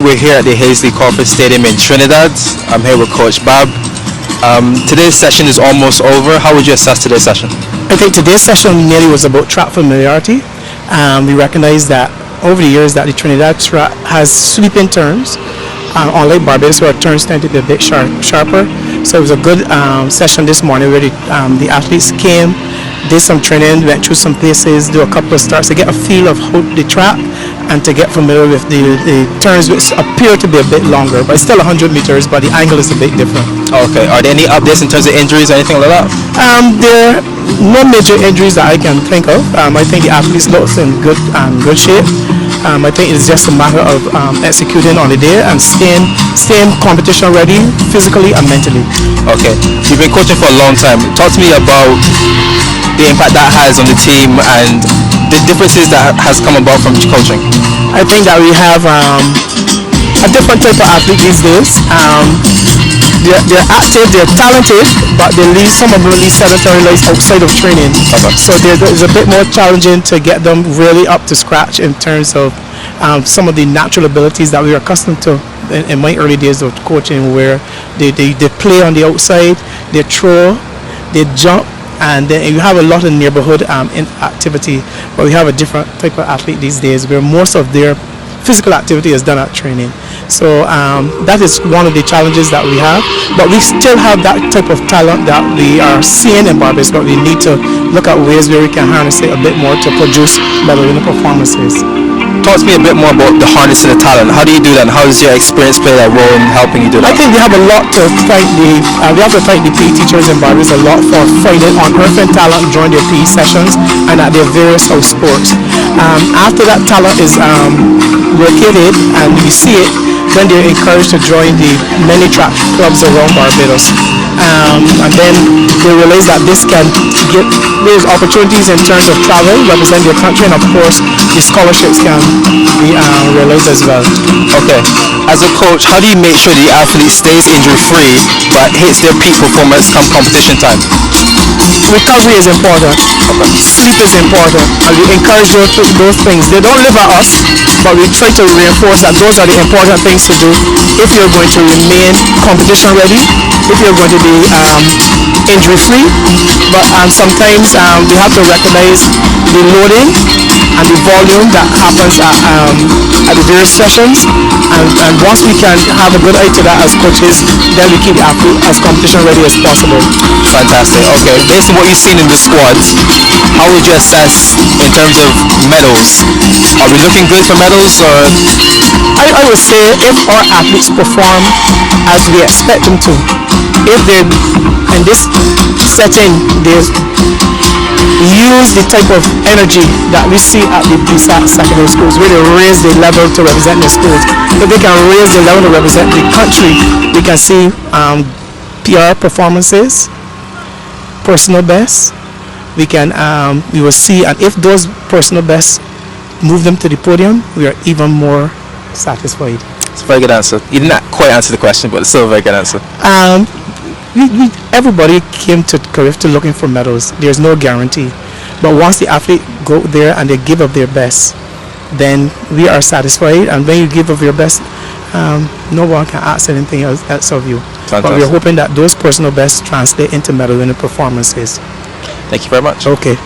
We're here at the Hasely Crawford Stadium in Trinidad. I'm here with Coach Babb. Today's session is almost over. How would you assess today's session? I think today's session nearly was about track familiarity. We recognize that over the years that the Trinidad track has sweeping turns, unlike Barbados where turns tend to be a bit sharper. So it was a good session this morning where the athletes came, did some training, went through some paces, do a couple of starts to get a feel of how the track and to get familiar with the turns, which appear to be a bit longer, but it's still 100 meters, but the angle is a bit different. Okay, are there any updates in terms of injuries or anything like that? There are no major injuries that I can think of. I think the athletes look in good shape. I think it's just a matter of executing on the day and staying competition ready physically and mentally. Okay, you've been coaching for a long time. Talk to me about the impact that has on the team and the differences that has come about from coaching. I think that we have a different type of athlete these days. They're active, they're talented, but some of them lead sedentary lives outside of training. Okay. So it's a bit more challenging to get them really up to scratch in terms of some of the natural abilities that we were accustomed to in my early days of coaching, where they play on the outside, they throw, they jump, and then you have a lot of neighborhood activity. But we have a different type of athlete these days where most of their physical activity is done at training. So that is one of the challenges that we have, but we still have that type of talent that we are seeing in Barbados, but we need to look at ways where we can harness it a bit more to produce medal-winning performances. Talk to me a bit more about the harnessing the talent. How do you do that, and how does your experience play that role in helping you do that? I think we have a lot to thank we have to thank the PE teachers in Barbados a lot for finding unearthing talent during their PE sessions and at their various house sports. After that talent is located and we see it, then they're encouraged to join the many track clubs around Barbados. And then they realize that this can give those opportunities in terms of travel, represent their country, and of course the scholarships can be realized as well. Okay, as a coach, how do you make sure the athlete stays injury free but hits their peak performance come competition time? Recovery is important. Okay. Sleep is important, and we encourage those things. They don't live at us, but we try to reinforce that those are the important things to do if you're going to remain competition ready, if you're going to be injury free. But sometimes we have to recognize the loading and the volume that happens at the various sessions, and once we can have a good eye to that as coaches, then we keep the athlete as competition ready as possible. Fantastic. Okay, based on what you've seen in the squads, how would you assess in terms of medals? Are we looking good for medals, or? I would say if our athletes perform as we expect them to, if they're in this setting, they use the type of energy that we see at the secondary schools, where they raise the level to represent the schools. If they can raise the level to represent the country, we can see PR performances, personal bests. We will see, and if those personal bests move them to the podium, we are even more satisfied. It's a very good answer. You didn't quite answer the question, but it's still a very good answer. Everybody came to CARIFTA looking for medals. There's no guarantee, but once the athlete go there and they give up their best, then we are satisfied. And when you give up your best, no one can ask anything else of you. Fantastic. But we're hoping that those personal bests translate into medal-winning performances. Thank you very much. Okay.